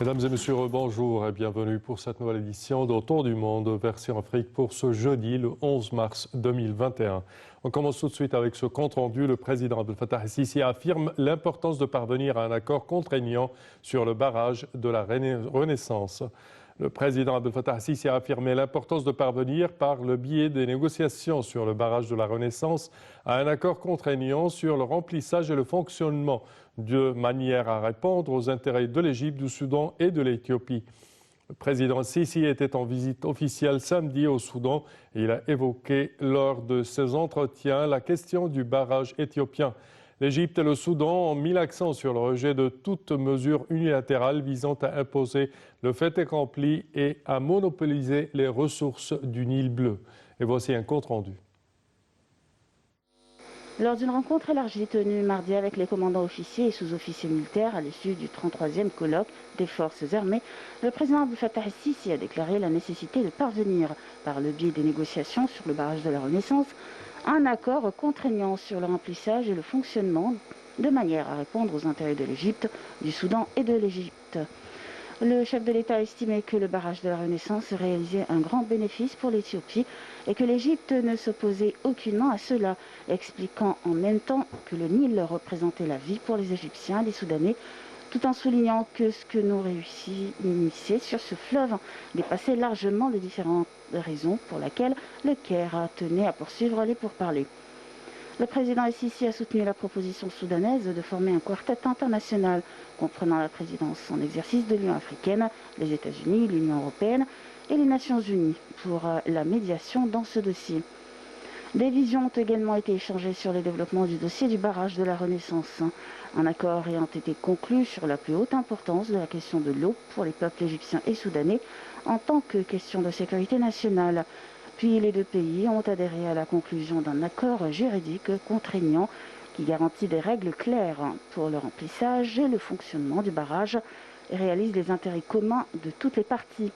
Mesdames et messieurs, bonjour et bienvenue pour cette nouvelle édition d'Autour du monde, version Afrique pour ce jeudi, le 11 mars 2021. On commence tout de suite avec ce compte-rendu. Le président Abdel Fattah el-Sisi affirme l'importance de parvenir à un accord contraignant sur le barrage de la Renaissance. Le président Abdel Fattah el-Sisi a affirmé l'importance de parvenir, par le biais des négociations sur le barrage de la Renaissance, à un accord contraignant sur le remplissage et le fonctionnement, de manière à répondre aux intérêts de l'Égypte, du Soudan et de l'Éthiopie. Le président Sisi était en visite officielle samedi au Soudan et il a évoqué lors de ses entretiens la question du barrage éthiopien. L'Égypte et le Soudan ont mis l'accent sur le rejet de toute mesure unilatérale visant à imposer le fait accompli et à monopoliser les ressources du Nil bleu. Et voici un compte-rendu. Lors d'une rencontre élargie tenue mardi avec les commandants officiers et sous-officiers militaires à l'issue du 33e colloque des forces armées, le président Abdel Fattah el-Sisi a déclaré la nécessité de parvenir, par le biais des négociations sur le barrage de la Renaissance, à un accord contraignant sur le remplissage et le fonctionnement, de manière à répondre aux intérêts de l'Égypte, du Soudan et de l'Égypte. Le chef de l'État a estimé que le barrage de la Renaissance réalisait un grand bénéfice pour l'Éthiopie et que l'Égypte ne s'opposait aucunement à cela, expliquant en même temps que le Nil représentait la vie pour les Égyptiens et les Soudanais, tout en soulignant que ce que nous réussissions sur ce fleuve dépassait largement les différentes raisons pour lesquelles le Caire tenait à poursuivre les pourparlers. Le président el-Sisi a soutenu la proposition soudanaise de former un quartet international comprenant la présidence en exercice de l'Union africaine, les États-Unis, l'Union européenne et les Nations unies pour la médiation dans ce dossier. Des visions ont également été échangées sur le développement du dossier du barrage de la Renaissance. Un accord ayant été conclu sur la plus haute importance de la question de l'eau pour les peuples égyptiens et soudanais en tant que question de sécurité nationale. Puis les deux pays ont adhéré à la conclusion d'un accord juridique contraignant qui garantit des règles claires pour le remplissage et le fonctionnement du barrage et réalise les intérêts communs de toutes les parties.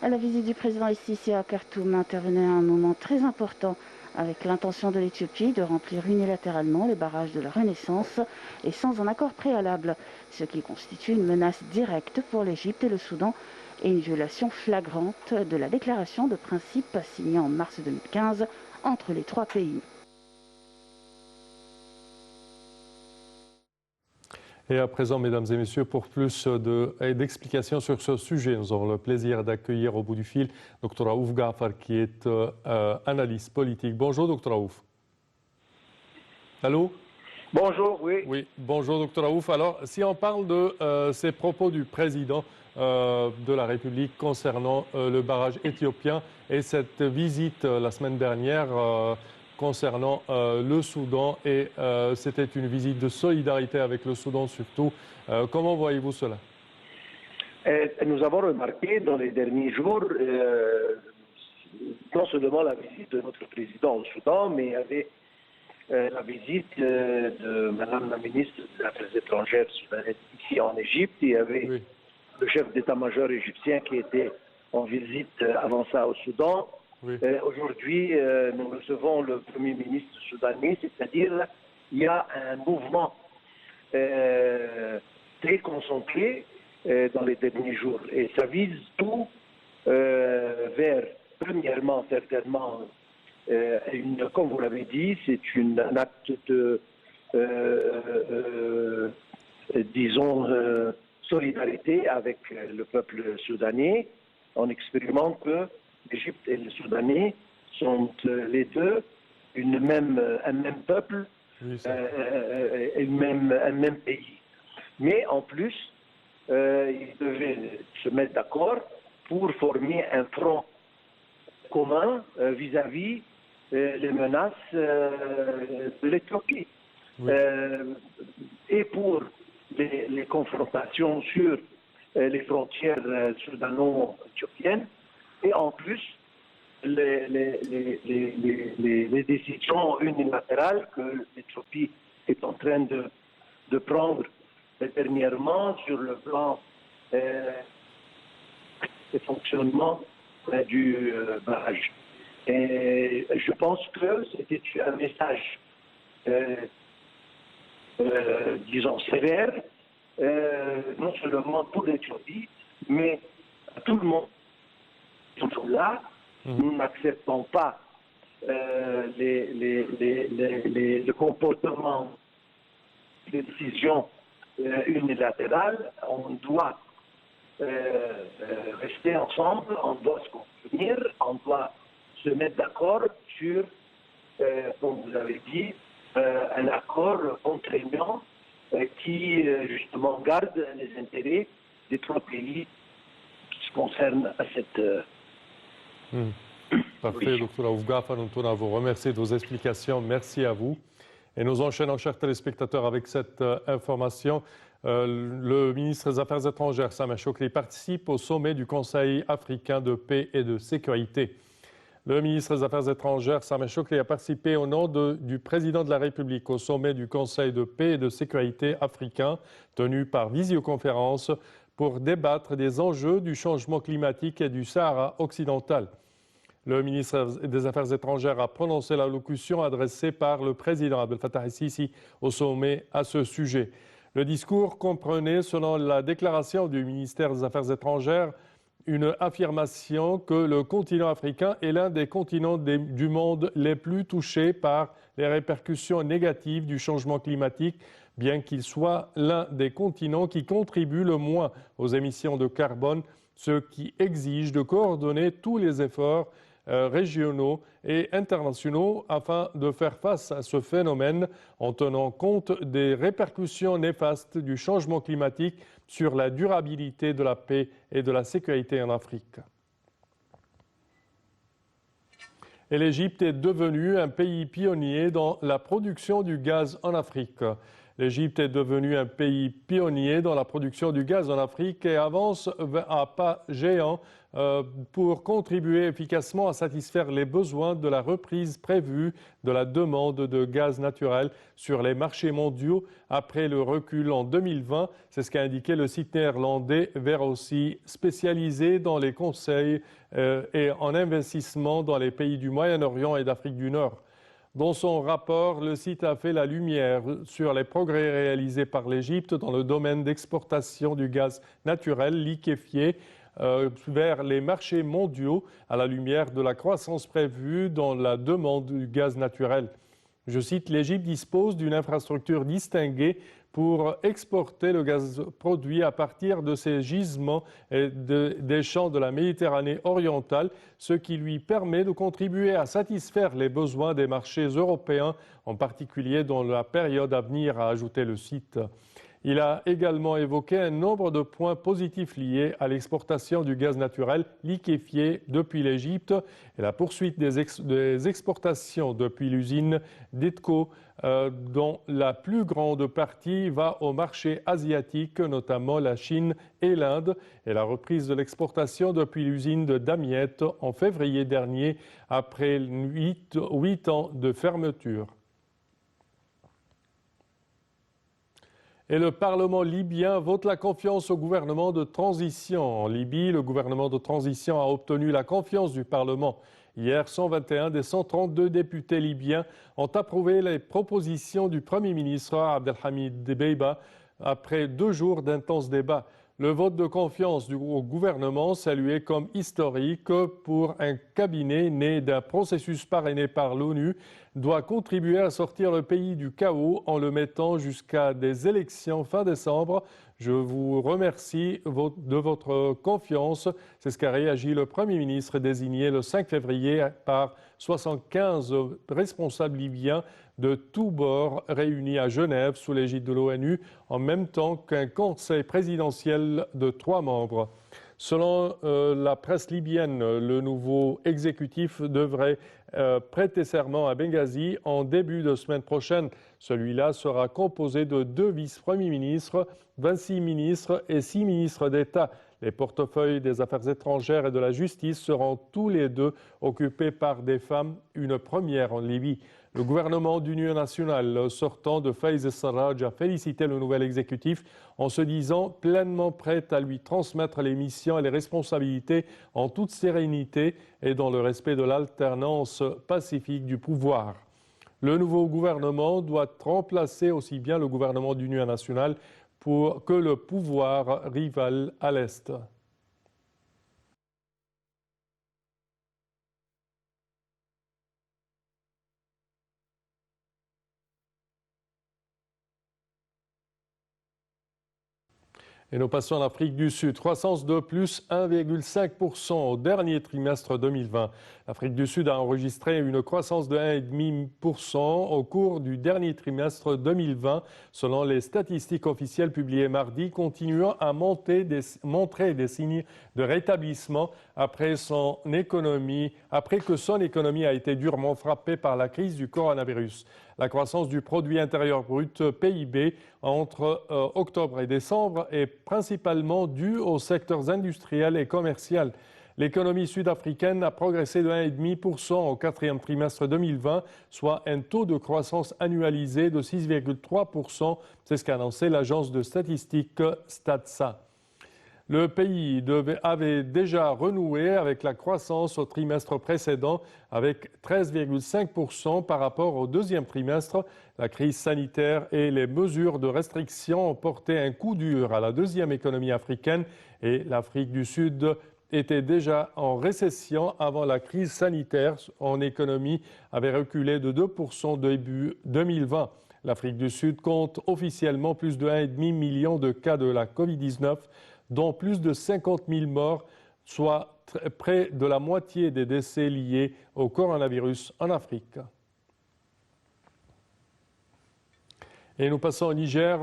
La visite du président el-Sisi à Khartoum intervenait à un moment très important avec l'intention de l'Éthiopie de remplir unilatéralement le barrage de la Renaissance et sans un accord préalable, ce qui constitue une menace directe pour l'Égypte et le Soudan et une violation flagrante de la déclaration de principe signée en mars 2015 entre les trois pays. Et à présent, mesdames et messieurs, pour plus d'explications sur ce sujet, nous avons le plaisir d'accueillir au bout du fil Dr Raouf Gafar, qui est analyste politique. Bonjour, Dr Raouf. Allô? Bonjour, oui. Oui, bonjour, Dr Raouf. Alors, si on parle de ces propos du président de la République concernant le barrage éthiopien et cette visite la semaine dernière concernant le Soudan, et c'était une visite de solidarité avec le Soudan surtout. Comment voyez-vous cela? Nous avons remarqué dans les derniers jours, non seulement la visite de notre président au Soudan, mais il y avait la visite de Madame la ministre des Affaires étrangères soudanaise ici en Égypte. Il y avait le chef d'état-major égyptien qui était en visite avant ça au Soudan. Oui. Aujourd'hui, nous recevons le Premier ministre soudanais, c'est-à-dire il y a un mouvement très concentré dans les derniers jours. Et ça vise tout vers, premièrement, certainement, comme vous l'avez dit, c'est un acte de, disons, solidarité avec le peuple soudanais, en exprimant que l'Égypte et le Soudanais sont les deux un même peuple, oui, un même pays. Mais en plus, ils devaient se mettre d'accord pour former un front commun vis-à-vis les menaces de l'Éthiopie. Oui. Et pour les confrontations sur les frontières soudano-éthiopiennes, et en plus les décisions unilatérales que l'Éthiopie est en train de prendre dernièrement sur le plan de fonctionnement du barrage. Et je pense que c'était un message, disons, sévère non seulement pour l'Éthiopie, mais à tout le monde. Toujours là, nous n'acceptons pas le comportement, les décisions unilatérales. On doit rester ensemble, on doit se contenir, on doit se mettre d'accord sur, comme vous avez dit, un accord contraignant qui justement garde les intérêts des trois pays qui se concernent à cette... Parfait, Dr. Oufgafa, nous tenons à vous remercier de vos explications. Merci à vous. Et nous enchaînons, chers téléspectateurs, avec cette information. Le ministre des Affaires étrangères, Sameh Shoukry, participe au sommet du Conseil africain de paix et de sécurité. Le ministre des Affaires étrangères, Sameh Shoukry, a participé au nom du président de la République au sommet du Conseil de paix et de sécurité africain, tenu par visioconférence, pour débattre des enjeux du changement climatique et du Sahara occidental. Le ministre des Affaires étrangères a prononcé l'allocution adressée par le président Abdel Fattah el-Sisi au sommet à ce sujet. Le discours comprenait, selon la déclaration du ministère des Affaires étrangères, une affirmation que le continent africain est l'un des continents du monde les plus touchés par les répercussions négatives du changement climatique, bien qu'il soit l'un des continents qui contribue le moins aux émissions de carbone, ce qui exige de coordonner tous les efforts régionaux et internationaux afin de faire face à ce phénomène en tenant compte des répercussions néfastes du changement climatique sur la durabilité de la paix et de la sécurité en Afrique. Et l'Égypte est devenue un pays pionnier dans la production du gaz en Afrique. L'Égypte est devenue un pays pionnier dans la production du gaz en Afrique et avance à pas géants pour contribuer efficacement à satisfaire les besoins de la reprise prévue de la demande de gaz naturel sur les marchés mondiaux après le recul en 2020. C'est ce qu'a indiqué le site néerlandais Verossi, spécialisé dans les conseils et en investissement dans les pays du Moyen-Orient et d'Afrique du Nord. Dans son rapport, le site a fait la lumière sur les progrès réalisés par l'Égypte dans le domaine d'exportation du gaz naturel liquéfié vers les marchés mondiaux à la lumière de la croissance prévue dans la demande du gaz naturel. Je cite, l'Égypte dispose d'une infrastructure distinguée pour exporter le gaz produit à partir de ses gisements et des champs de la Méditerranée orientale, ce qui lui permet de contribuer à satisfaire les besoins des marchés européens, en particulier dans la période à venir, a ajouté le site. Il a également évoqué un nombre de points positifs liés à l'exportation du gaz naturel liquéfié depuis l'Égypte et la poursuite des exportations depuis l'usine d'Etco, dont la plus grande partie va au marché asiatique, notamment la Chine et l'Inde, et la reprise de l'exportation depuis l'usine de Damiette en février dernier, après 8 ans de fermeture. Et le Parlement libyen vote la confiance au gouvernement de transition. En Libye, le gouvernement de transition a obtenu la confiance du Parlement. Hier, 121 des 132 députés libyens ont approuvé les propositions du Premier ministre Abdelhamid Dbeibah après 2 jours d'intenses débats. Le vote de confiance au gouvernement, salué comme historique pour un cabinet né d'un processus parrainé par l'ONU, doit contribuer à sortir le pays du chaos en le mettant jusqu'à des élections fin décembre. Je vous remercie de votre confiance. C'est ce qu'a réagi le Premier ministre désigné le 5 février par 75 responsables libyens de tous bords réunis à Genève sous l'égide de l'ONU en même temps qu'un conseil présidentiel de 3 membres. Selon la presse libyenne, le nouveau exécutif devrait prêter serment à Benghazi en début de semaine prochaine. Celui-là sera composé de 2 vice-premiers ministres, 26 ministres et 6 ministres d'État. Les portefeuilles des affaires étrangères et de la justice seront tous les 2 occupés par des femmes, une première en Libye. Le gouvernement d'union nationale sortant de Faiz el-Sarraj a félicité le nouvel exécutif en se disant pleinement prêt à lui transmettre les missions et les responsabilités en toute sérénité et dans le respect de l'alternance pacifique du pouvoir. Le nouveau gouvernement doit remplacer aussi bien le gouvernement d'union nationale que le pouvoir rival à l'Est. Et nous passons en Afrique du Sud. Croissance de plus 1,5% au dernier trimestre 2020. L'Afrique du Sud a enregistré une croissance de 1,5% au cours du dernier trimestre 2020, selon les statistiques officielles publiées mardi, continuant à montrer des signes de rétablissement après que son économie a été durement frappée par la crise du coronavirus. La croissance du produit intérieur brut PIB entre octobre et décembre est principalement due aux secteurs industriels et commerciaux. L'économie sud-africaine a progressé de 1,5% au quatrième trimestre 2020, soit un taux de croissance annualisé de 6,3%. C'est ce qu'a annoncé l'agence de statistiques Statsa. Le pays avait déjà renoué avec la croissance au trimestre précédent avec 13,5% par rapport au deuxième trimestre. La crise sanitaire et les mesures de restriction ont porté un coup dur à la deuxième économie africaine et l'Afrique du Sud était déjà en récession avant la crise sanitaire. En économie avait reculé de 2% début 2020. L'Afrique du Sud compte officiellement plus de 1,5 million de cas de la COVID-19, dont plus de 50 000 morts, soit près de la moitié des décès liés au coronavirus en Afrique. Et nous passons au Niger.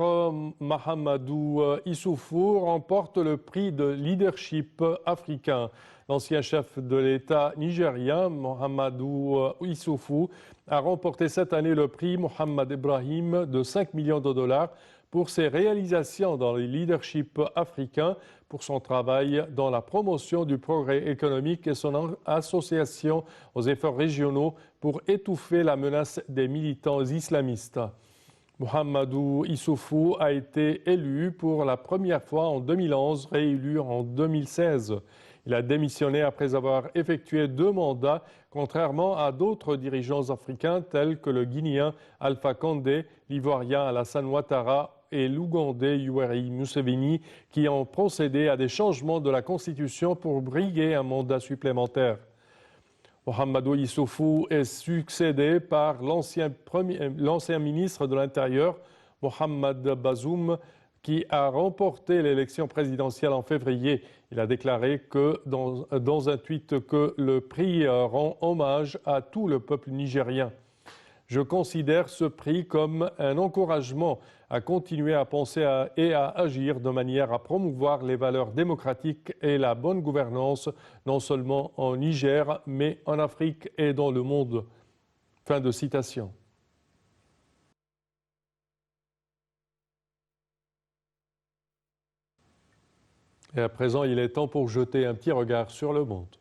Mahamadou Issoufou remporte le prix de leadership africain. L'ancien chef de l'État nigérien, Mahamadou Issoufou, a remporté cette année le prix Mohamed Ibrahim de 5 millions de dollars pour ses réalisations dans le leadership africain, pour son travail dans la promotion du progrès économique et son association aux efforts régionaux pour étouffer la menace des militants islamistes. Mahamadou Issoufou a été élu pour la première fois en 2011, réélu en 2016. Il a démissionné après avoir effectué 2 mandats, contrairement à d'autres dirigeants africains tels que le Guinéen Alpha Condé, l'Ivoirien Alassane Ouattara et l'Ougandais Yoweri Museveni, qui ont procédé à des changements de la Constitution pour briguer un mandat supplémentaire. Mahamadou Issoufou est succédé par l'ancien ministre de l'Intérieur, Mohamed Bazoum, qui a remporté l'élection présidentielle en février. Il a déclaré dans un tweet que le prix rend hommage à tout le peuple nigérien. Je considère ce prix comme un encouragement à continuer à penser et à agir de manière à promouvoir les valeurs démocratiques et la bonne gouvernance, non seulement en Niger, mais en Afrique et dans le monde. Fin de citation. Et à présent, il est temps pour jeter un petit regard sur le monde.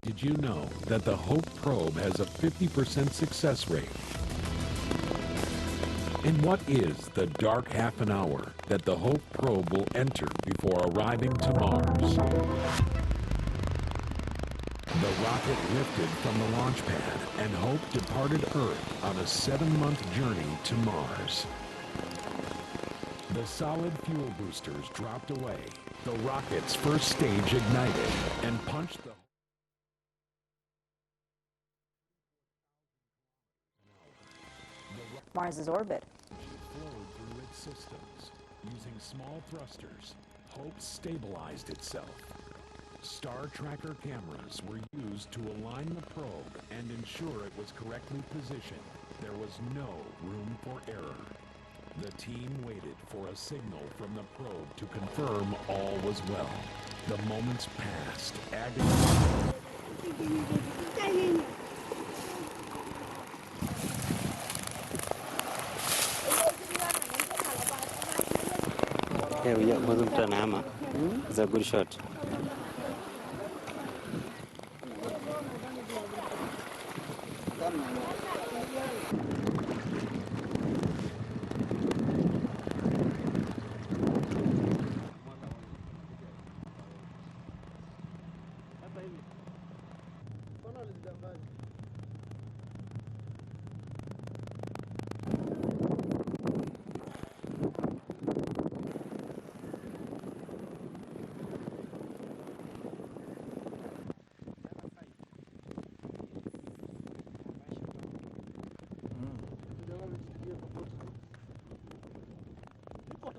Did you know that the Hope probe has a 50% success rate? And what is the dark half an hour that the Hope probe will enter before arriving to Mars? The rocket lifted from the launch pad and Hope departed Earth on a 7-month journey to Mars. The solid fuel boosters dropped away. The rocket's first stage ignited and punched the Mars's orbit. flowed through its systems. Using small thrusters, Hope stabilized itself. Star Tracker cameras were used to align the probe and ensure it was correctly positioned. There was no room for error. The team waited for a signal from the probe to confirm all was well. The moments passed, agony. Yeah, yeah, wasn't an hammer. It's a good shot.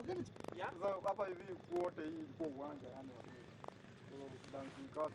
Sasa hapa hivi kuote hii kwa uwanja yani. Kwa dancing cost.